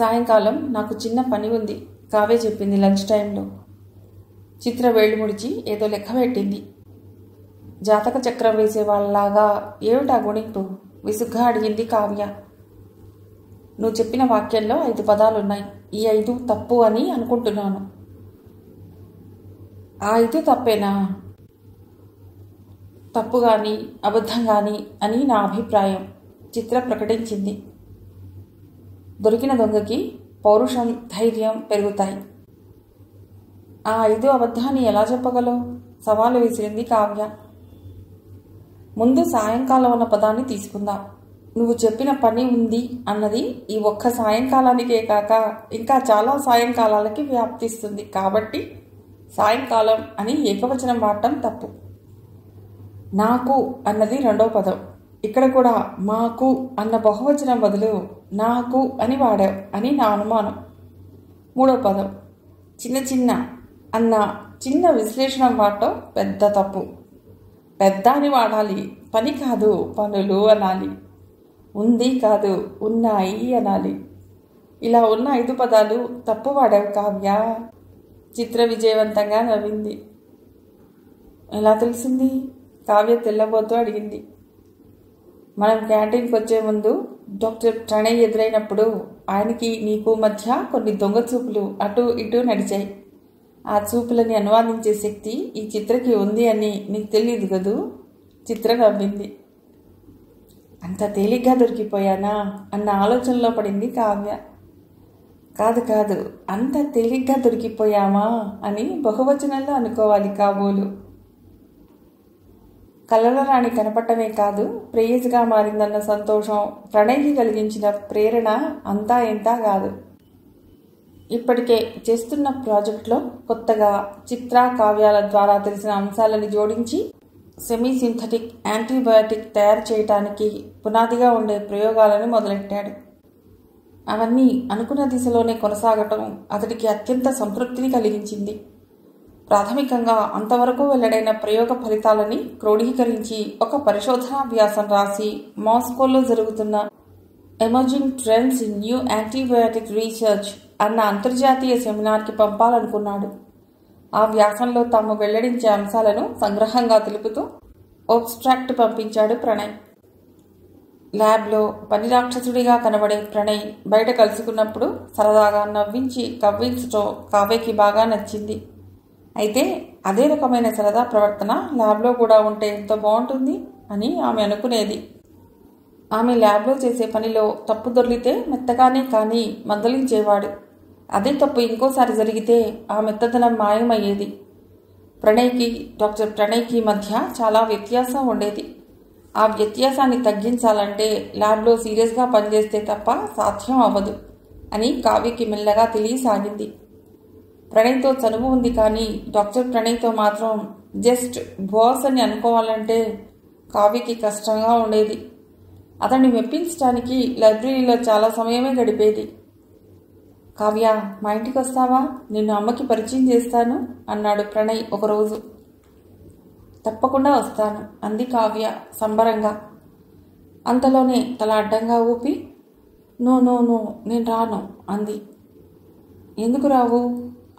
సాయంకాలం నాకు చిన్న పని ఉంది, కావ్య చెప్పింది లంచ్ టైంలో. చిత్ర వేళ్ళు ముడిచి ఏదో లెక్క పెట్టింది. జాతక చక్రం వేసే వాళ్ళలాగా ఏమిటా గుణింపు విసుగ్గా అడిగింది కావ్య. నువ్వు చెప్పిన వాక్యంలో 5 పదాలున్నాయి. ఈ 5 తప్పు అని అనుకుంటున్నాను. ఆ 5 తప్పేనా? తప్పు కానీ అబద్ధం కానీ అని నా అభిప్రాయం, చిత్ర ప్రకటించింది. దొరికిన దొంగకి పౌరుషం, ధైర్యం పెరుగుతాయి. ఆ 5 అబద్ధాన్ని ఎలా చెప్పగలవు? సవాలు విసిరింది కావ్య. ముందు సాయంకాలం అన్న పదాన్ని తీసుకుందాం. నువ్వు చెప్పిన పని ఉంది అన్నది ఈ ఒక్క సాయంకాలానికే కాక ఇంకా చాలా సాయంకాలాలకి వ్యాప్తిస్తుంది. కాబట్టి సాయంకాలం అని ఏకవచనం వాడటం తప్పు. నాకు అన్నది 2వ పదం. ఇక్కడ కూడా మాకు అన్న బహువచనం బదులు నాకు అని వాడావు అని నా అనుమానం. 3వ పదం చిన్న చిన్న అన్న చిన్న విశ్లేషణ వాడటం పెద్ద తప్పు. పెద్ద అని వాడాలి, పని కాదు పనులు అనాలి. ఉంది కాదు ఉన్నాయి అనాలి. ఇలా ఉన్న 5 పదాలు తప్పు వాడావు కావ్య. చిత్ర విజయవంతంగా నవ్వింది. ఎలా తెలిసింది? కావ్య తెల్లబోతూ అడిగింది. మనం క్యాంటీన్కి వచ్చే ముందు డాక్టర్ ప్రణయ్ ఎదురైనప్పుడు ఆయనకి నీకు మధ్య కొన్ని దొంగ చూపులు అటు ఇటు నడిచాయి. ఆ చూపులని అనువాదించే శక్తి ఈ చిత్రకి ఉంది అని నీకు తెలియదు కదూ? చిత్ర నవ్వింది. అంత తేలిగ్గా దొరికిపోయానా అన్న ఆలోచనలో పడింది కావ్య. కాదు కాదు, అంత తేలిగ్గా దొరికిపోయామా అని బహువచనంలో అనుకోవాలి కాబోలు. కలల రాణి కనపడటమే కాదు, ప్రేయస్గా మారిందన్న సంతోషం ప్రణయ్కి కలిగించిన ప్రేరణ అంతా ఇంతా కాదు. ఇప్పటికే చేస్తున్న ప్రాజెక్టులో కొత్తగా చిత్ర, కావ్యాల ద్వారా తెలిసిన అంశాలను జోడించి సెమీ సింథటిక్ యాంటీబయాటిక్ తయారు చేయటానికి పునాదిగా ఉండే ప్రయోగాలను మొదలెట్టాడు. అవన్నీ అనుకున్న దిశలోనే కొనసాగటం అతడికి అత్యంత సంతృప్తిని కలిగించింది. ప్రాథమికంగా అంతవరకు వెల్లడైన ప్రయోగ ఫలితాలని క్రోడీకరించి ఒక పరిశోధనా వ్యాసం రాసి మాస్కోలో జరుగుతున్న emerging trends in new antibiotic research అన్న అంతర్జాతీయ సెమినార్కి పంపాలనుకున్నాడు. ఆ వ్యాసంలో తాము వెల్లడించే అంశాలను సంగ్రహంగా తెలుపుతూ అబ్స్ట్రాక్ట్ పంపించాడు ప్రణయ్. ల్యాబ్లో పని రాక్షసుడిగా కనబడే ప్రణయ్ బయట కలుసుకున్నప్పుడు సరదాగా నవ్వించి కవ్వించటం కావ్యకి బాగా నచ్చింది. అయితే అదే రకమైన సరదా ప్రవర్తన ల్యాబ్లో కూడా ఉంటే ఎంతో బాగుంటుంది అని ఆమె అనుకునేది. ఆమె ల్యాబ్లో చేసే పనిలో తప్పు దొర్లితే మెత్తగానే కానీ మందలించేవాడు. అదే తప్పు ఇంకోసారి జరిగితే ఆ మెత్తదనం మాయమయ్యేది. ప్రణయ్కి డాక్టర్ ప్రణయ్కి మధ్య చాలా వ్యత్యాసం ఉండేది. ఆ వ్యత్యాసాన్ని తగ్గించాలంటే ల్యాబ్లో సీరియస్గా పనిచేస్తే తప్ప సాధ్యం అవ్వదు అని కావ్యకి మెల్లగా తెలియసాగింది. ప్రణయ్తో చనువు ఉంది కానీ డాక్టర్ ప్రణయ్తో మాత్రం జస్ట్ బాస్ అని అనుకోవాలంటే కావ్యకి కష్టంగా ఉండేది. అతన్ని మెప్పించడానికి లైబ్రరీలో చాలా సమయమే గడిపేది. కావ్య, మా ఇంటికి వస్తావా? నిన్ను అమ్మకి పరిచయం చేస్తాను అన్నాడు ప్రణయ్ ఒకరోజు. తప్పకుండా వస్తాను అంది కావ్య సంబరంగా. అంతలోనే తల అడ్డంగా ఊపి నో నో నో నేను రాను అంది. ఎందుకు రావు?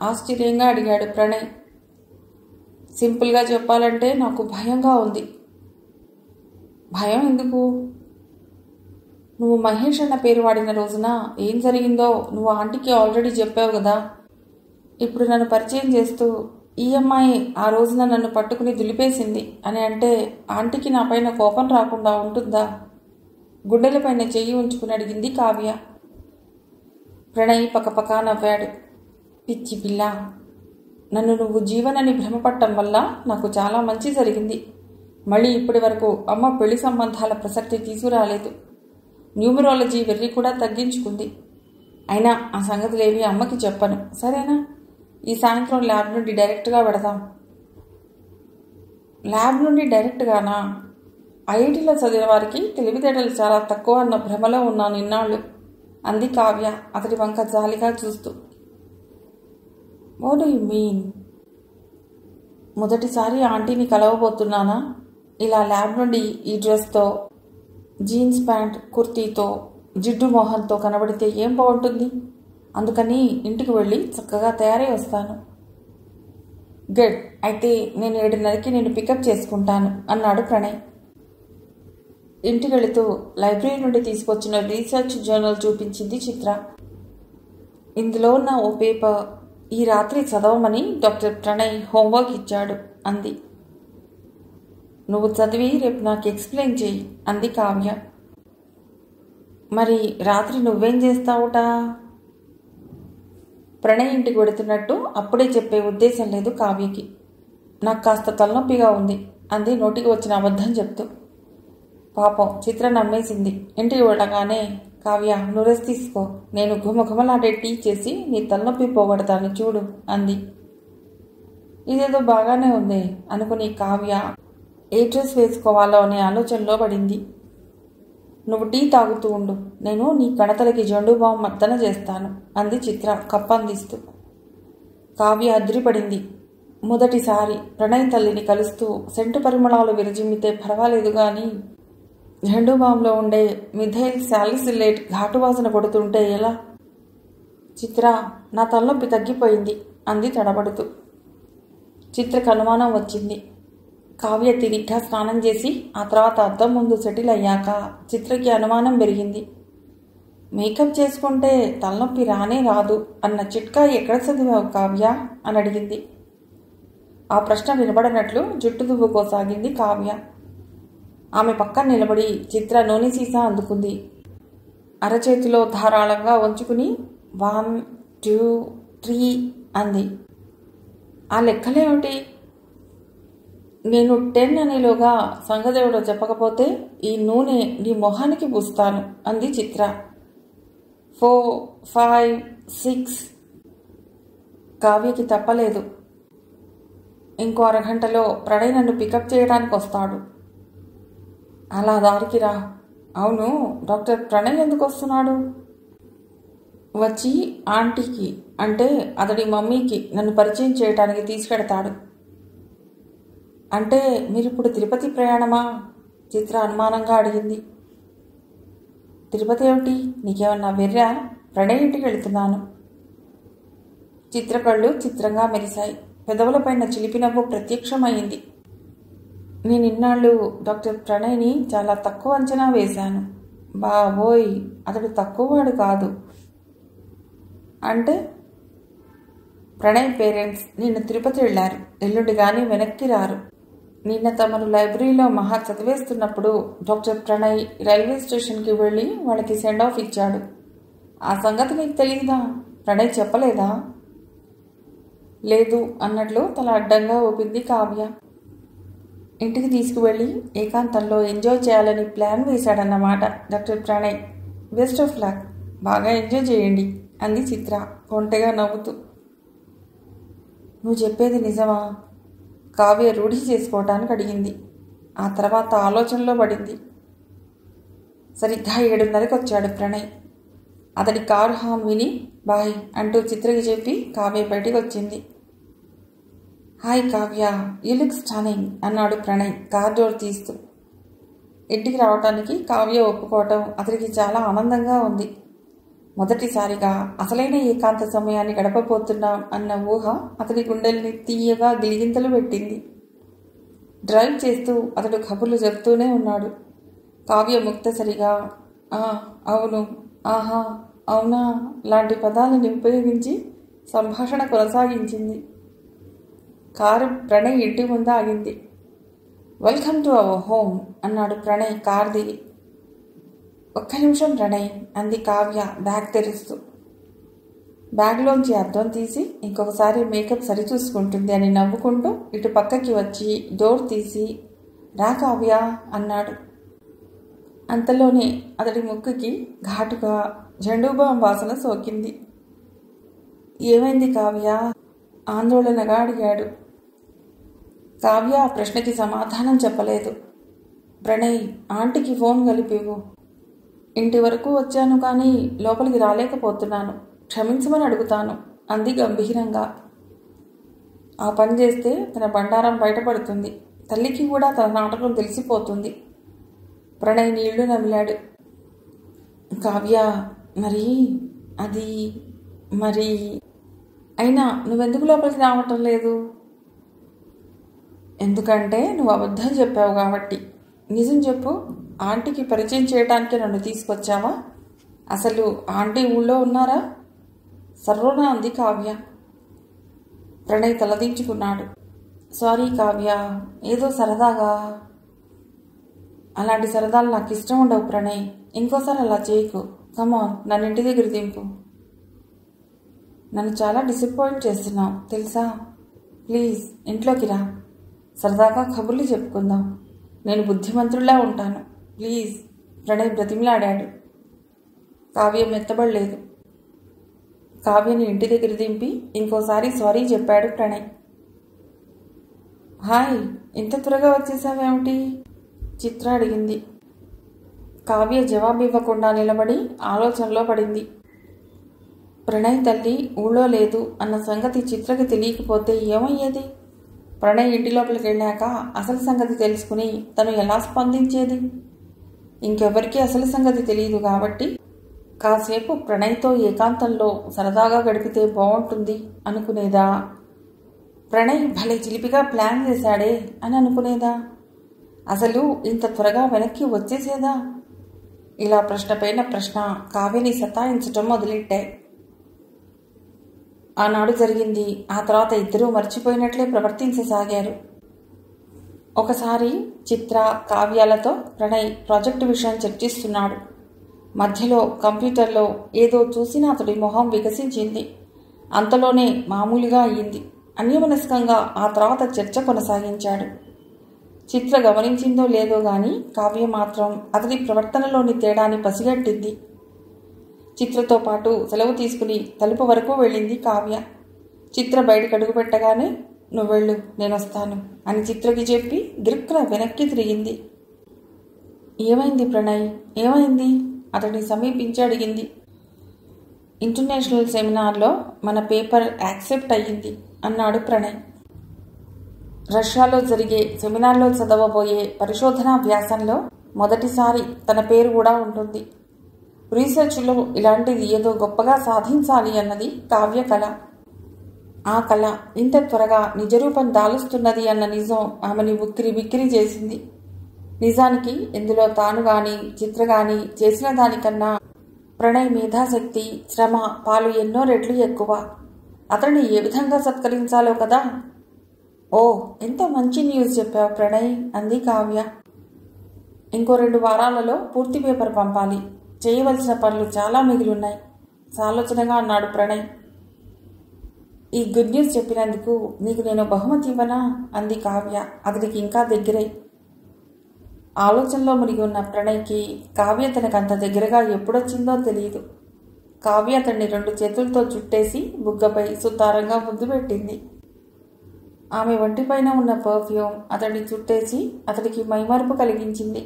ఆశ్చర్యంగా అడిగాడు ప్రణయ్. సింపుల్గా చెప్పాలంటే నాకు భయంగా ఉంది. భయం ఎందుకు? నువ్వు మహేష్ అన్న పేరు వాడిన రోజున ఏం జరిగిందో నువ్వు ఆంటీకి ఆల్రెడీ చెప్పావు కదా. ఇప్పుడు నన్ను పరిచయం చేస్తూ ఈ అమ్మాయి ఆ రోజున నన్ను పట్టుకుని దులిపేసింది అని అంటే ఆంటీకి నా పైన కోపం రాకుండా ఉంటుందా? గుండెలపైన చెయ్యి ఉంచుకుని అడిగింది కావ్య. ప్రణయ్ పకపకా నవ్వాడు. పిచ్చి పిల్ల, నన్ను నువ్వు జీవనని భ్రమపట్టం వల్ల నాకు చాలా మంచి జరిగింది. మళ్ళీ ఇప్పటి వరకు అమ్మ పెళ్లి సంబంధాల ప్రసక్తి తీసుకురాలేదు. న్యూమరాలజీ వెర్రి కూడా తగ్గించుకుంది. అయినా ఆ సంగతులేవి అమ్మకి చెప్పను, సరేనా? ఈ సాయంత్రం ల్యాబ్ నుండి డైరెక్ట్గా పెడదాం. ల్యాబ్ నుండి డైరెక్ట్గానా? ఐఐటీలో చదివిన వారికి తెలివితేటలు చాలా తక్కువ అన్న భ్రమలో ఉన్నాను ఇన్నాళ్ళు అంది కావ్య అతడి వంక జాలిగా చూస్తూ. What do you mean? మొదటిసారి ఆంటీని కలవబోతున్నానా? ఇలా ల్యాబ్ నుండి ఈ డ్రెస్తో, జీన్స్ ప్యాంట్ కుర్తీతో జిడ్డు మోహన్తో కనబడితే ఏం బాగుంటుంది. అందుకని ఇంటికి వెళ్ళి చక్కగా తయారై వస్తాను. గుడ్, అయితే నేను 7:30కి నేను పికప్ చేసుకుంటాను అన్నాడు ప్రణయ్. ఇంటికి వెళుతూ లైబ్రరీ నుండి తీసుకొచ్చిన రీసెర్చ్ జర్నల్ చూపించింది చిత్ర. ఇందులో ఉన్న ఓ పేపర్ ఈ రాత్రి చదవమని డాక్టర్ ప్రణయ్ హోంవర్క్ ఇచ్చాడు అంది. నువ్వు చదివి రేపు నాకు ఎక్స్ప్లెయిన్ చెయ్యి అంది కావ్య. మరి రాత్రి నువ్వేం చేస్తావుట? ప్రణయ్ ఇంటికి వెడుతున్నట్టు అప్పుడే చెప్పే ఉద్దేశం లేదు కావ్యకి. నాకు కాస్త తలనొప్పిగా ఉంది అంది నోటికి వచ్చిన అబద్ధం చెప్తూ. పాపం చిత్ర నమ్మేసింది. ఇంటికి వెళ్ళగానే, కావ్య నువ్వు రెస్ట్ తీసుకో, నేను ఘుమఘుమలాడే టీ చేసి నీ తలనొప్పి పోగొడతాను చూడు అంది. ఇదేదో బాగానే ఉంది అనుకుని కావ్య ఏ డ్రెస్ వేసుకోవాలో అనే ఆలోచనలో పడింది. నువ్వు టీ తాగుతూ ఉండు, నేను నీ కణతలకి జండు బామ్ మర్దన చేస్తాను అంది చిత్ర కప్పందిస్తూ. కావ్య అదిరిపడింది. మొదటిసారి ప్రణయ్ తల్లిని కలుస్తూ సెంటు పరిమళాలు విరజిమ్మితే పర్వాలేదు కానీ జండు బాంలో ఉండే మిథైల్ సాలిసిలేట్ ఘాటు వాసన కొడుతుంటే ఎలా? చిత్ర, నా తలనొప్పి తగ్గిపోయింది అంది తడబడుతూ. చిత్రకు అనుమానం వచ్చింది. కావ్య తిరిగ్గా స్నానం చేసి ఆ తర్వాత అద్దం ముందు సెటిల్ అయ్యాక చిత్రకి అనుమానం పెరిగింది. మేకప్ చేసుకుంటే తలనొప్పి రానే రాదు అన్న చిట్కా ఎక్కడ చదివావు కావ్య అని అడిగింది. ఆ ప్రశ్న వినబడినట్లు జుట్టు దువ్వుకోసాగింది కావ్య. ఆమె పక్కన నిలబడి చిత్ర నూనె సీసా అందుకుంది. అరచేతిలో ధారాళంగా వంచుకుని 1, 2, 3 అంది. ఆ లెక్కలేమిటి? నేను 10 అనేలోగా సంగదేవుడో చెప్పకపోతే ఈ నూనె నీ మొహానికి పూస్తాను అంది చిత్ర. 4, 5, 6 కావ్యకి తప్పలేదు. ఇంకో అరగంటలో ప్రణయ్ నన్ను పికప్ చేయడానికి వస్తాడు. అలా దారికి రా. అవును, డాక్టర్ ప్రణయ్ ఎందుకు వస్తున్నాడు? వచ్చి ఆంటీకి అంటే అతడి మమ్మీకి నన్ను పరిచయం చేయడానికి తీసుకెడతాడు. అంటే మీరిప్పుడు తిరుపతి ప్రయాణమా? చిత్ర అనుమానంగా అడిగింది. తిరుపతి ఏమిటి? నీకేమన్నా వెర్రా? ప్రణయ్ ఇంటికి వెళుతున్నాను. చిత్ర కళ్ళు చిత్రంగా మెరిశాయి. పెదవులపైన చిలిపి నవ్వు ప్రత్యక్షమైంది. నేను ఇన్నాళ్ళు డాక్టర్ ప్రణయ్ని చాలా తక్కువ అంచనా వేశాను. బాబోయ్, అతడు తక్కువవాడు కాదు. అంటే ప్రణయ్ పేరెంట్స్ నిన్న తిరుపతి వెళ్ళారు. ఎల్లుండి కానీ వెనక్కి రారు. నిన్న తమను లైబ్రరీలో మహా చదివేస్తున్నప్పుడు డాక్టర్ ప్రణయ్ రైల్వే స్టేషన్కి వెళ్ళి వాళ్ళకి సెండ్ ఆఫ్ ఇచ్చాడు. ఆ సంగతి నీకు తెలియదా? ప్రణయ్ చెప్పలేదా? లేదు అన్నట్లు తల అడ్డంగా ఊపింది కావ్య. ఇంటికి తీసుకువెళ్ళి ఏకాంతంలో ఎంజాయ్ చేయాలని ప్లాన్ వేశాడన్నమాట doctor Pranay. Best of luck, బాగా ఎంజాయ్ చేయండి అంది చిత్ర కొంటెగా నవ్వుతూ. నువ్వు చెప్పేది నిజమా? కావ్య రూఢి చేసుకోవటానికి అడిగింది. ఆ తర్వాత ఆలోచనలో పడింది. సరిగ్గా 7:30కి వచ్చాడు ప్రణయ్. అతడి కారు హామ్ విని బాయ్ అంటూ చిత్రకి చెప్పి కావ్య బయటికి వచ్చింది. Hi Kavya, you look stunning అన్నాడు ప్రణయ్ కార్ డోర్ తీస్తూ. ఇంటికి రావటానికి కావ్య ఒప్పుకోవటం అతడికి చాలా ఆనందంగా ఉంది. మొదటిసారిగా అసలైన ఏకాంత సమయాన్ని గడపబోతున్నాం అన్న ఊహ అతడి గుండెల్ని తీయగా గిలిగింతలు పెట్టింది. డ్రైవ్ చేస్తూ అతడు కబుర్లు చెప్తూనే ఉన్నాడు. కావ్య ముక్తసరిగా అవును, ఆహా, అవునా లాంటి పదాలను ఉపయోగించి సంభాషణ కొనసాగించింది. కారు ప్రణయ్ ఇంటి ముందు ఆగింది. వెల్కమ్ టు అవర్ హోమ్ అన్నాడు ప్రణయ్ కార్ దిగి. ఒక్క నిమిషం ప్రణయ్ అంది కావ్య బ్యాగ్ తెరుస్తూ. బ్యాగ్లోంచి అద్దం తీసి ఇంకొకసారి మేకప్ సరిచూసుకుంటుంది అని నవ్వుకుంటూ ఇటు పక్కకి వచ్చి డోర్ తీసి రా కావ్య అన్నాడు. అంతలోనే అతడి ముక్కుకి ఘాటుగా జండూబాం వాసన సోకింది. ఏమైంది కావ్య? ఆందోళనగా అడిగాడు. కావ్య ఆ ప్రశ్నకి సమాధానం చెప్పలేదు. ప్రణయ్, ఆంటీకి ఫోన్ కలిపివు. ఇంటి వరకు వచ్చాను కానీ లోపలికి రాలేకపోతున్నాను, క్షమించమని అడుగుతాను అంది గంభీరంగా. ఆ పని చేస్తే తన బండారం బయటపడుతుంది. తల్లికి కూడా తన నాటకం తెలిసిపోతుంది. ప్రణయ్ నీళ్లు నమిలాడు. కావ్య, మరి అది మరి అయినా నువ్వెందుకు లోపలికి రావటం లేదు? ఎందుకంటే నువ్వు అబద్ధం చెప్పావు కాబట్టి. నిజం చెప్పు, ఆంటీకి పరిచయం చేయడానికి నన్ను తీసుకొచ్చావా? అసలు ఆంటీ ఊళ్ళో ఉన్నారా? సర్వనా అంది కావ్య. ప్రణయ్ తలదించుకున్నాడు. సారీ కావ్య, ఏదో సరదాగా. అలాంటి సరదాలు నాకు ఇష్టం ఉండవు ప్రణయ్. ఇంకోసారి అలా చేయకు. కమాన్, నన్ను ఇంటి దగ్గర దింపు. నన్ను చాలా డిసప్పాయింట్ చేస్తున్నావు తెలుసా. ప్లీజ్ ఇంట్లోకి రా, సరదాగా కబుర్లు చెప్పుకుందాం. నేను బుద్ధిమంతుడిలా ఉంటాను. ప్లీజ్, ప్రణయ్ బ్రతిమలాడాడు. కావ్య మెత్తబడలేదు. కావ్యని ఇంటి దగ్గర దింపి ఇంకోసారి సారీ చెప్పాడు ప్రణయ్. హాయ్, ఇంత త్వరగా వచ్చేసావేమిటి? చిత్ర అడిగింది. కావ్య జవాబు ఇవ్వకుండా నిలబడి ఆలోచనలో పడింది. ప్రణయ్ తల్లి ఊళ్ళో లేదు అన్న సంగతి చిత్రకి తెలియకపోతే ఏమయ్యేది? ప్రణయ్ ఇంటి లోపలికి వెళ్ళాక అసలు సంగతి తెలుసుకుని తను ఎలా స్పందించేది? ఇంకెవరికీ అసలు సంగతి తెలియదు కాబట్టి కాసేపు ప్రణయ్తో ఏకాంతంలో సరదాగా గడిపితే బాగుంటుంది అనుకునేదా? ప్రణయ్ భలే చిలిపిగా ప్లాన్ చేశాడే అని అనుకునేదా? అసలు ఇంత త్వరగా వెనక్కి వచ్చేసేదా? ఇలా ప్రశ్న పైన ప్రశ్న కావ్యని సతాయించటం మొదలెట్టాయి. ఆనాడు జరిగింది ఆ తర్వాత ఇద్దరూ మర్చిపోయినట్లే ప్రవర్తించసాగారు. ఒకసారి చిత్ర కావ్యాలతో ప్రణయ్ ప్రాజెక్టు విషయం చర్చిస్తున్నాడు. మధ్యలో కంప్యూటర్లో ఏదో చూసిన అతడి మొహం వికసించింది. అంతలోనే మామూలుగా అయ్యింది. అన్యమనస్కంగా ఆ తర్వాత చర్చ కొనసాగించాడు. చిత్ర గమనించిందో లేదో గాని కావ్య మాత్రం అతడి ప్రవర్తనలోని తేడాని పసిగట్టింది. చిత్రతో పాటు సెలవు తీసుకుని తలుపు వరకు వెళ్ళింది కావ్య. చిత్ర బయటకు అడుగు పెట్టగానే నువ్వెళ్ళు, నేనొస్తాను అని చిత్రకి చెప్పి గిరుక్కున వెనక్కి తిరిగింది. ఏమైంది ప్రణయ్, ఏమైంది? అతడిని సమీపించి అడిగింది. ఇంటర్నేషనల్ సెమినార్లో మన పేపర్ యాక్సెప్ట్ అయ్యింది అన్నాడు ప్రణయ్. రష్యాలో జరిగే సెమినార్లో చదవబోయే పరిశోధనా వ్యాసంలో మొదటిసారి తన పేరు కూడా ఉంటుంది. రీసెర్చ్లో ఇలాంటిది ఏదో గొప్పగా సాధించాలి అన్నది కావ్య కళ. ఆ కళ ఇంత త్వరగా నిజరూపం దాలుస్తున్నది అన్న నిజం ఆమెని ఉక్కిరి బిక్కిరి చేసింది. నిజానికి ఇందులో తాను గాని చిత్ర గాని చేసిన దానికన్నా ప్రణయ్ మేధాశక్తి, శ్రమ పాలు ఎన్నో రెట్లు ఎక్కువ. అతన్ని ఏ విధంగా సత్కరించాలో కదా. ఓ, ఎంత మంచి న్యూస్ చెప్పావు ప్రణయ్ అంది కావ్య. ఇంకో 2 వారాలలో పూర్తి పేపర్ పంపాలి. చేయవలసిన పనులు చాలా మిగిలిన్నాయి సాలోచనగా అన్నాడు ప్రణయ్. ఈ గుడ్ న్యూస్ చెప్పినందుకు నీకు నేను బహుమతి ఇవ్వనా అంది కావ్య అతడికి ఇంకా దగ్గరై. ఆలోచనలో మునిగి ఉన్న ప్రణయ్కి కావ్య తనకంత దగ్గరగా ఎప్పుడొచ్చిందో తెలియదు. కావ్య అతన్ని 2 చేతులతో చుట్టేసి బుగ్గపై సుతారంగా ముద్దు పెట్టింది. ఆమె ఒంటిపైన ఉన్న పర్ఫ్యూమ్ అతడిని చుట్టేసి అతడికి మైమరుపు కలిగించింది.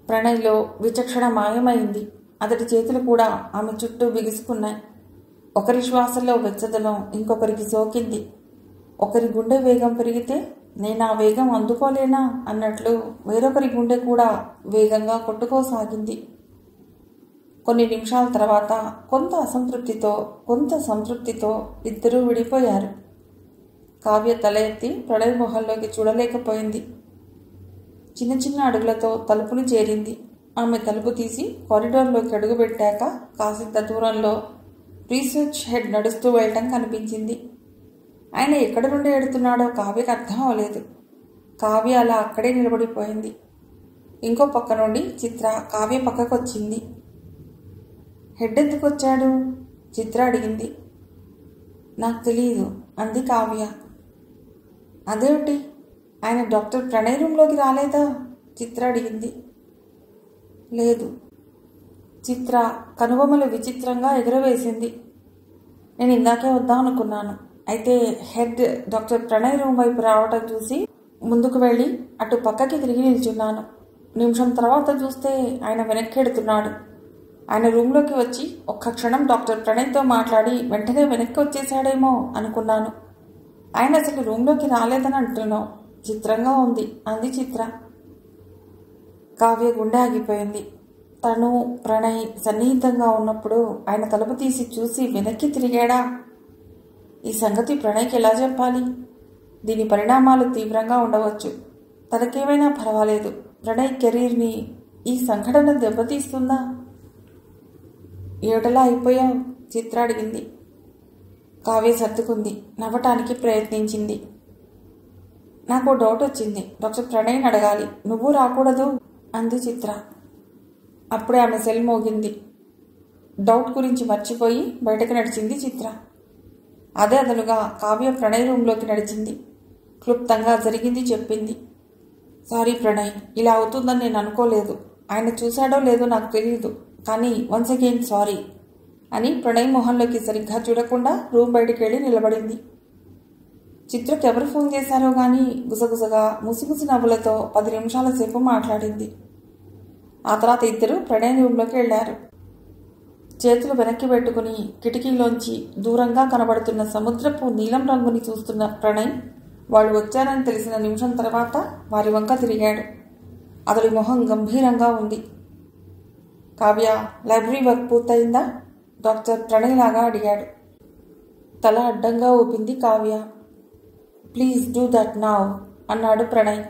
ప్రణయ్లో విచక్షణ మాయమైంది. అతడి చేతులు కూడా ఆమె చుట్టూ బిగుసుకున్నాయి. ఒకరి శ్వాసలో వెచ్చదనం ఇంకొకరికి సోకింది. ఒకరి గుండె వేగం పెరిగితే నేను ఆ వేగం అందుకోలేనా అన్నట్లు వేరొకరి గుండె కూడా వేగంగా కొట్టుకోసాగింది. కొన్ని నిమిషాల తర్వాత కొంత అసంతృప్తితో కొంత సంతృప్తితో ఇద్దరూ విడిపోయారు. కావ్య తల ఎత్తి ప్రణయ్ మొహంలోకి చూడలేకపోయింది. చిన్న చిన్న అడుగులతో తలుపుని చేరింది. ఆమె తలుపు తీసి కారిడార్లోకి అడుగుపెట్టాక కాసింత దూరంలో రీసెర్చ్ హెడ్ నడుస్తూ వెళ్ళటం కనిపించింది. ఆయన ఎక్కడి నుండి ఎడుతున్నాడో కావ్యకు అర్థం అవలేదు. కావ్య అలా అక్కడే నిలబడిపోయింది. ఇంకో పక్క నుండి చిత్ర కావ్య పక్కకొచ్చింది. హెడ్ ఎందుకు వచ్చాడు? చిత్ర అడిగింది. నాకు తెలియదు అంది కావ్య. అదేమిటి, ఆయన డాక్టర్ ప్రణయ్ రూమ్లోకి రాలేదా? చిత్ర అడిగింది. లేదు. చిత్ర కనుబొమ్మలు విచిత్రంగా ఎగురవేసింది. నేను ఇందాకే వద్దాం అనుకున్నాను. అయితే హెడ్ డాక్టర్ ప్రణయ్ రూమ్ వైపు రావటం చూసి ముందుకు వెళ్ళి అటు పక్కకి తిరిగి నిల్చున్నాను. నిమిషం తర్వాత చూస్తే ఆయన వెనక్కెడుతున్నాడు. ఆయన రూమ్లోకి వచ్చి ఒక్క క్షణం డాక్టర్ ప్రణయ్తో మాట్లాడి వెంటనే వెనక్కి వచ్చేశాడేమో అనుకున్నాను. ఆయన అసలు రూమ్లోకి రాలేదని అంటున్నావు. చిత్రంగా ఉంది అంది చిత్ర. కావ్య గుండె ఆగిపోయింది. తను ప్రణయ్ సన్నిహితంగా ఉన్నప్పుడు ఆయన తలుపు తీసి చూసి వెనక్కి తిరిగాడా? ఈ సంగతి ప్రణయ్కి ఎలా చెప్పాలి? దీని పరిణామాలు తీవ్రంగా ఉండవచ్చు. తనకేమైనా పర్వాలేదు. ప్రణయ్ కెరీర్ని ఈ సంఘటన దెబ్బతీస్తుందా? ఏటలా అయిపోయావు? చిత్ర అడిగింది. కావ్య సర్దుకుంది. నవ్వటానికి ప్రయత్నించింది. నాకు డౌట్ వచ్చింది. డాక్టర్ ప్రణయ్ని అడగాలి. నువ్వు రాకూడదు అంది చిత్ర. అప్పుడే ఆమె సెల్ మోగింది. డౌట్ గురించి మర్చిపోయి బయటకు నడిచింది చిత్ర. అదే అదనుగా కావ్య ప్రణయ్ రూంలోకి నడిచింది. క్లుప్తంగా జరిగింది చెప్పింది. సారీ ప్రణయ్, ఇలా అవుతుందని నేను అనుకోలేదు. ఆయన చూశాడో లేదో నాకు తెలియదు. కానీ వన్స్ అగైన్ సారీ అని ప్రణయ్ మొహంలోకి సరిగ్గా చూడకుండా రూమ్ బయటికి వెళ్ళి నిలబడింది. చిత్రకు ఎవరు ఫోన్ చేశారో గానీ గుసగుసగా ముసిముసి నవ్వులతో 10 నిమిషాల సేపు మాట్లాడింది. ఆ తర్వాత ఇద్దరు ప్రణయ్ రూంలోకి వెళ్లారు. చేతులు వెనక్కి పెట్టుకుని కిటికీలోంచి దూరంగా కనబడుతున్న సముద్రపు నీలం రంగుని చూస్తున్న ప్రణయ్ వాళ్ళు వచ్చారని తెలిసిన నిమిషం తర్వాత వారి వంక తిరిగాడు. అతడి మొహం గంభీరంగా ఉంది. కావ్య, లైబ్రరీ వర్క్ పూర్తయిందా? డాక్టర్ ప్రణయ్ లాగా అడిగాడు. తల అడ్డంగా ఊపింది Kavya. Please do that now అన్నాడు ప్రణయ్.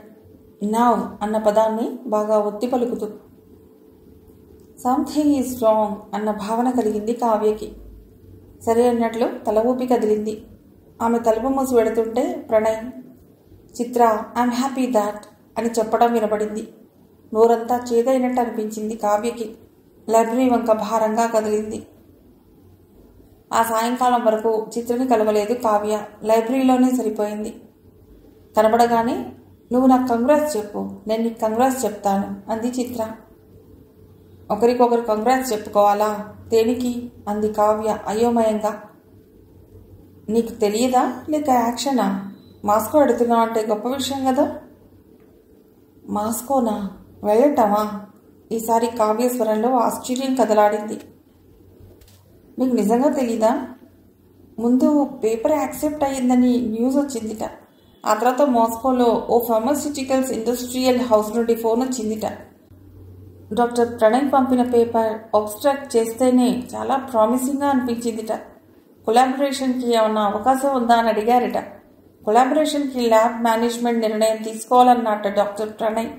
నావ్ అన్న పదాన్ని బాగా ఒత్తి పలుకుతూ. సంథింగ్ ఈజ్ రాంగ్ అన్న భావన కలిగింది కావ్యకి. సరే అన్నట్లు తల ఊపి కదిలింది. ఆమె తలుపు మూసి వెడుతుంటే ప్రణయ్, చిత్ర, ఐఎమ్ హ్యాపీ దాట్ అని చెప్పడం వినబడింది. నోరంతా చేదైనట్టు అనిపించింది కావ్యకి. లైబ్రరీ వంక భారంగా కదిలింది. ఆ సాయంకాలం వరకు చిత్రని కలవలేదు కావ్య. లైబ్రరీలోనే సరిపోయింది. కనబడగానే, నువ్వు నాకు కంగ్రాట్స్ చెప్పు, నేను నీకు కంగ్రాట్స్ చెప్తాను అంది చిత్ర. ఒకరికొకరు కంగ్రాట్స్ చెప్పుకోవాలా? దేనికి? అంది కావ్య అయోమయంగా. నీకు తెలియదా లేక యాక్షనా? మాస్కో ఎడుతున్నావు అంటే గొప్ప విషయం కదా. మాస్కోనా? వెళ్ళటమా? ఈసారి కావ్య స్వరంలో ఆశ్చర్యం కదలాడింది. మీకు నిజంగా తెలీదా? ముందు పేపర్ యాక్సెప్ట్ అయ్యిందని న్యూస్ వచ్చిందిట. ఆ తర్వాత మాస్కోలో ఓ ఫార్మాస్యూటికల్స్ ఇండస్ట్రియల్ హౌస్ నుండి ఫోన్ వచ్చిందిట. డాక్టర్ ప్రణయ్ పంపిన పేపర్ అబ్స్ట్రాక్ట్ చేస్తేనే చాలా ప్రామిసింగ్గా అనిపించిందిట. కొలాబరేషన్కి ఏమన్నా అవకాశం ఉందా అని అడిగారట. కొలాబరేషన్కి ల్యాబ్ మేనేజ్మెంట్ నిర్ణయం తీసుకోవాలన్నట్ట డాక్టర్ ప్రణయ్.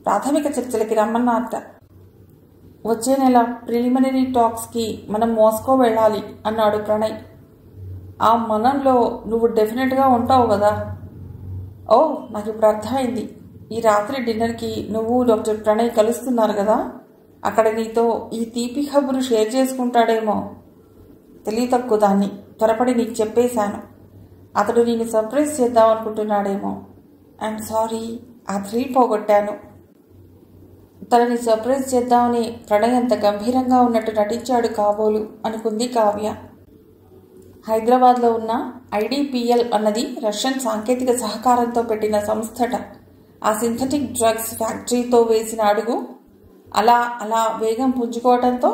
ప్రాథమిక చర్చలకి రమ్మన్నట్ట. వచ్చే నెల ప్రిలిమినరీ టాక్స్కి మనం మాస్కో వెళ్ళాలి అన్నాడు ప్రణయ్. ఆ మనంలో నువ్వు డెఫినెట్గా ఉంటావు కదా. ఓ, నాకు ఇప్పుడు అర్థమైంది. ఈ రాత్రి డిన్నర్కి నువ్వు డాక్టర్ ప్రణయ్ కలుస్తున్నారు కదా. అక్కడ నీతో ఈ తీపి కబురు షేర్ చేసుకుంటాడేమో. తెలివి తక్కువ దాన్ని త్వరపడి నీకు చెప్పేశాను. అతడు నేను సర్ప్రైజ్ చేద్దాం అనుకుంటున్నాడేమో. ఐఎమ్ సారీ, ఆ థ్రిల్ పోగొట్టాను. తనని సర్ప్రైజ్ చేద్దామని ప్రణయ్ అంత గంభీరంగా ఉన్నట్టు నటించాడు కాబోలు అనుకుంది కావ్య. హైదరాబాద్లో ఉన్న ఐడిపిఎల్ అన్నది రష్యన్ సాంకేతిక సహకారంతో పెట్టిన సంస్థట. ఆ సింథటిక్ డ్రగ్స్ ఫ్యాక్టరీతో వేసిన అడుగు అలా అలా వేగం పుంజుకోవడంతో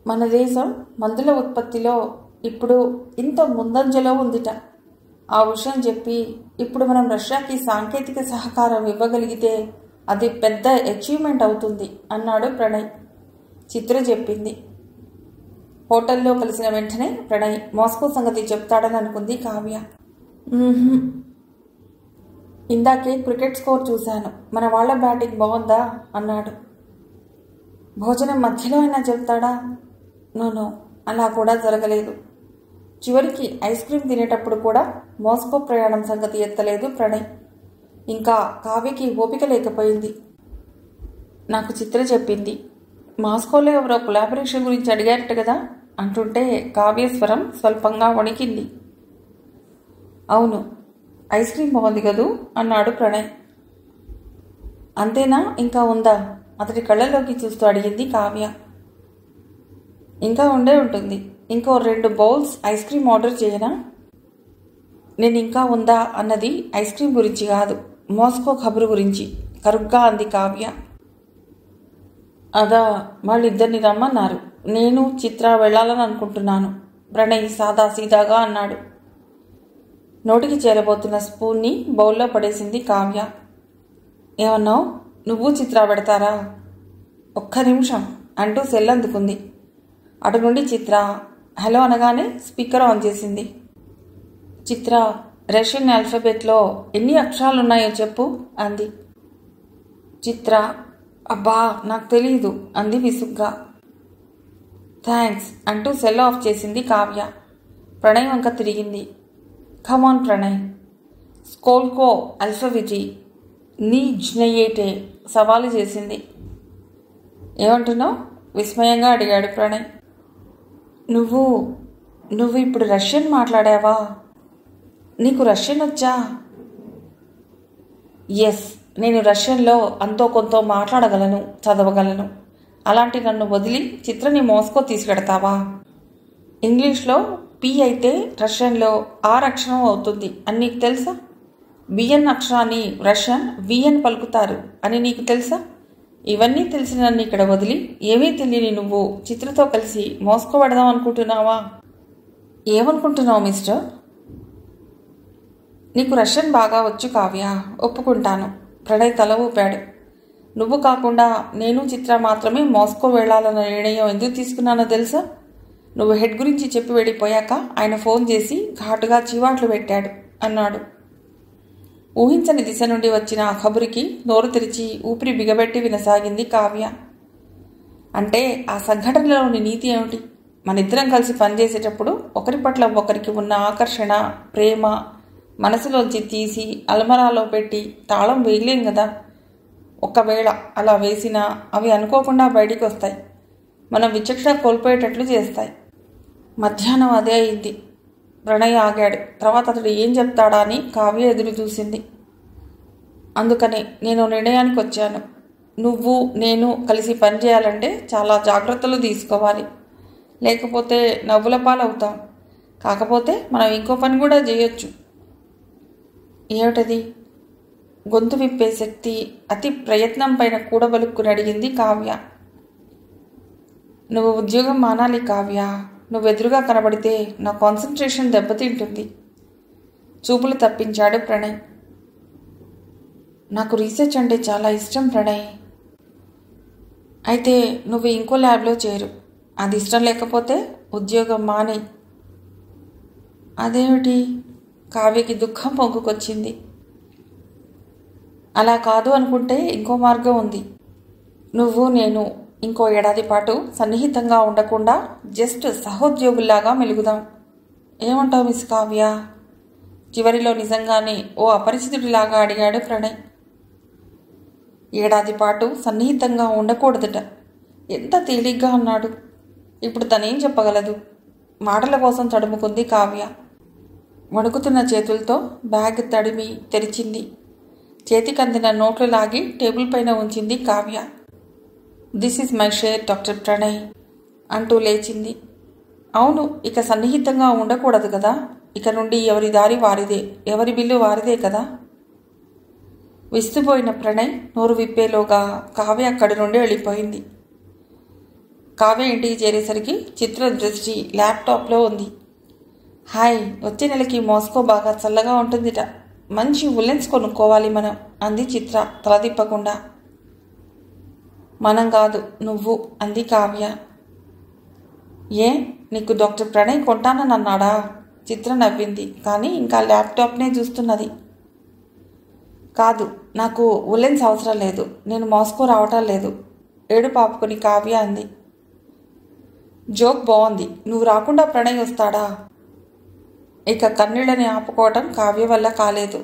మన దేశం మందుల ఉత్పత్తిలో ఇప్పుడు ఇంత ముందంజలో ఉందిట. ఆ విషయం చెప్పి ఇప్పుడు మనం రష్యాకి సాంకేతిక సహకారం ఇవ్వగలిగితే అది పెద్ద అచీవ్మెంట్ అవుతుంది అన్నాడు ప్రణయ్. చిత్ర చెప్పింది. హోటల్లో కలిసిన వెంటనే ప్రణయ్ మాస్కో సంగతి చెప్తాడని అనుకుంది కావ్య. ఇందాకే క్రికెట్ స్కోర్ చూశాను. మన వాళ్ళ బ్యాటింగ్ బాగుందా అన్నాడు. భోజనం మధ్యలో అయినా చెప్తాడా? నో, అలా కూడా జరగలేదు. చివరికి ఐస్ క్రీమ్ తినేటప్పుడు కూడా మాస్కో ప్రయాణం సంగతి ఎత్తలేదు ప్రణయ్. ఇంకా కావ్యకి ఓపిక లేకపోయింది. నాకు చిత్ర చెప్పింది. మాస్కోలో ఎవరో కొలాబరేషన్ గురించి అడిగారట కదా అంటుంటే కావ్య స్వరం స్వల్పంగా వణికింది. అవును, ఐస్ క్రీమ్ బాగుంది కదూ అన్నాడు ప్రణయ్. అంతేనా, ఇంకా ఉందా? అతడి కళ్ళలోకి చూస్తూ అడిగింది కావ్య. ఇంకా ఉండే ఉంటుంది. ఇంకో 2 బౌల్స్ ఐస్ క్రీమ్ ఆర్డర్ చేయనా? నేను ఇంకా ఉందా అన్నది ఐస్ క్రీమ్ గురించి కాదు, మాస్కో ఖబరు గురించి కరుగ్గా అంది కావ్య. అదా, వాళ్ళిద్దరిని రమ్మన్నారు. నేను చిత్ర వెళ్ళాలని అనుకుంటున్నాను ప్రణయ్ సాదాసీదాగా అన్నాడు. నోటికి చేరబోతున్న స్పూన్ని బౌల్లో పడేసింది కావ్య. ఏమన్నావు? నువ్వు చిత్ర పెడతారా? ఒక్క నిమిషం అంటూ సెల్ అందుకుంది. అటు నుండి చిత్ర హలో అనగానే స్పీకర్ ఆన్ చేసింది. చిత్ర, రష్యన్ ఆల్ఫాబెట్లో ఎన్ని అక్షరాలున్నాయో చెప్పు అంది. చిత్ర, అబ్బా నాకు తెలీదు అంది విసుగ్గా. థ్యాంక్స్ అంటూ సెల్ ఆఫ్ చేసింది కావ్య. ప్రణయ్ వంక తిరిగింది. కమాన్ ప్రణయ్, స్కోల్కో అల్ఫావిటీ నీ జ్నయేటే సవాలు చేసింది. ఏమంటున్నావు? విస్మయంగా అడిగాడు ప్రణయ్. నువ్వు ఇప్పుడు రష్యన్ మాట్లాడావా? నీకు రష్యన్ వచ్చా? ఎస్, నేను రష్యన్లో అంతో కొంత మాట్లాడగలను, చదవగలను. అలాంటి నన్ను వదిలి చిత్రని మోస్కో తీసుకెడతావా? ఇంగ్లీష్లో పి అయితే రష్యన్లో ఆర్ అక్షరం అవుతుంది అని నీకు తెలుసా? బిఎన్ అక్షరాన్ని రష్యన్ విఎన్ పలుకుతారు అని నీకు తెలుసా? ఇవన్నీ తెలిసిన నన్ను ఇక్కడ వదిలి ఏమీ తెలియని నువ్వు చిత్రతో కలిసి మోస్కో పెడదాం అనుకుంటున్నావా? ఏమనుకుంటున్నావు మిస్టర్? నీకు రష్యన్ బాగా వచ్చు కావ్య, ఒప్పుకుంటాను. ప్రణయ్ తల ఊపాడు. నువ్వు కాకుండా నేను చిత్ర మాత్రమే మోస్కో వెళ్లాలన్న నిర్ణయం ఎందుకు తీసుకున్నానో తెలుసా? నువ్వు హెడ్ గురించి చెప్పి వెళ్ళిపోయాక ఆయన ఫోన్ చేసి ఘాటుగా చీవాట్లు పెట్టాడు అన్నాడు. ఊహించని దిశ నుండి వచ్చిన ఆ కబురికి నోరు తెరిచి ఊపిరి బిగబెట్టి వినసాగింది కావ్య. అంటే ఆ సంఘటనలోని నీతి ఏమిటి? మనిద్దరం కలిసి పనిచేసేటప్పుడు ఒకరి పట్ల ఒకరికి ఉన్న ఆకర్షణ, ప్రేమ మనసులోంచి తీసి అల్మరాలో పెట్టి తాళం వేయలేం కదా. ఒకవేళ అలా వేసినా అవి అనుకోకుండా బయటికి వస్తాయి, మనం విచక్షణ కోల్పోయేటట్లు చేస్తాయి. మధ్యాహ్నం అదే అయింది. ప్రణయ్ ఆగాడు. తర్వాత అతడు ఏం చెప్తాడా అని కావ్య ఎదురు చూసింది. అందుకనే నేను నిర్ణయానికి వచ్చాను. నువ్వు నేను కలిసి పనిచేయాలంటే చాలా జాగ్రత్తలు తీసుకోవాలి, లేకపోతే నవ్వుల పాలవుతాం. కాకపోతే మనం ఇంకో పని కూడా చేయొచ్చు. ఏమిటది? గొంతు విప్పే శక్తి అతి ప్రయత్నం పైన కూడబలుక్కుని అడిగింది కావ్య. నువ్వు ఉద్యోగం మానాలి కావ్య. నువ్వెదురుగా కనబడితే నా కాన్సన్ట్రేషన్ దెబ్బతింటుంది. చూపులు తప్పించాడు ప్రణయ్. నాకు రీసెర్చ్ అంటే చాలా ఇష్టం ప్రణయ్. అయితే నువ్వు ఇంకో ల్యాబ్లో చేరు. అది ఇష్టం లేకపోతే ఉద్యోగం మానే. అదేమిటి? కావ్యకి దుఃఖం పొంగుకొచ్చింది. అలా కాదు అనుకుంటే ఇంకో మార్గం ఉంది. నువ్వు నేను ఇంకో ఏడాది పాటు సన్నిహితంగా ఉండకుండా జస్ట్ సహోద్యోగుల్లాగా మెలుగుదాం. ఏమంటావు మిస్ కావ్య? చివరిలో నిజంగానే ఓ అపరిచితుడిలాగా అడిగాడు ప్రణయ్. ఏడాది పాటు సన్నిహితంగా ఉండకూడదట. ఎంత తేలిగ్గా అన్నాడు. ఇప్పుడు తనేం చెప్పగలదు? మాటల కోసం తడుముకుంది కావ్య. వణుకుతున్న చేతులతో బ్యాగ్ తడిమి తెరిచింది. చేతికందిన నోట్లు లాగి టేబుల్ పైన ఉంచింది Kavya. This is my share doctor Pranay అంటూ లేచింది. అవును, ఇక సన్నిహితంగా ఉండకూడదు కదా. ఇక నుండి ఎవరి దారి వారిదే, ఎవరి బిల్లు వారిదే కదా. విస్తుపోయిన ప్రణయ్ నోరు విప్పేలోగా కావ్య అక్కడి నుండి వెళ్ళిపోయింది. కావ్య ఇంటికి చేరేసరికి చిత్ర దృష్టి ల్యాప్టాప్లో ఉంది. హాయ్, వచ్చే నెలకి మోస్కో బాగా చల్లగా ఉంటుందిట. మంచి ఉల్లెన్స్ కొనుక్కోవాలి మనం అంది చిత్ర తల తిప్పకుండా. మనం కాదు, నువ్వు అంది కావ్య. ఏ, నీకు డాక్టర్ ప్రణయ్ కొంటానని అన్నాడా? చిత్ర నవ్వింది, కానీ ఇంకా ల్యాప్టాప్నే చూస్తున్నది. కాదు, నాకు ఉల్లెన్స్ అవసరం లేదు. నేను మాస్కో రావటం లేదు. ఏడు పాపుకొని కావ్య అంది. జోక్ బాగుంది. నువ్వు రాకుండా ప్రణయ్ వస్తాడా? ఇక కన్నీళ్ళని ఆపుకోవటం కావ్య వల్ల కాలేదు.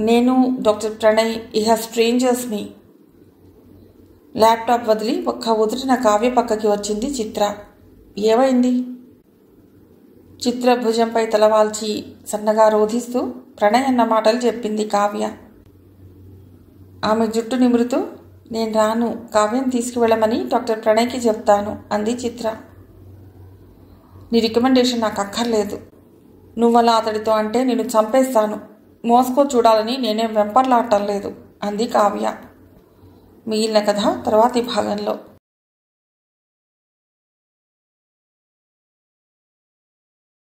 నేను డాక్టర్ ప్రణయ్ ఇహ స్ట్రేంజర్స్ మీ. ల్యాప్టాప్ వదిలి ఒక్క ఉదుటిన కావ్య పక్కకి వచ్చింది చిత్ర. ఏమైంది? చిత్ర భుజంపై తలవాల్చి సన్నగా రోధిస్తూ ప్రణయ్ అన్న మాటలు చెప్పింది కావ్య. ఆమె జుట్టు నిమురుతూ, నేను రాను, కావ్యం తీసుకువెళ్ళమని డాక్టర్ ప్రణయ్కి చెప్తాను అంది చిత్ర. నీ రికమెండేషన్ నాకు అక్కర్లేదు. నువ్వలా అతడితో అంటే నేను చంపేస్తాను. మోస్కో చూడాలని నేనేం వెంపర్లాడటం లేదు అంది కావ్య. మిగిలిన కథ తర్వాతి భాగంలో.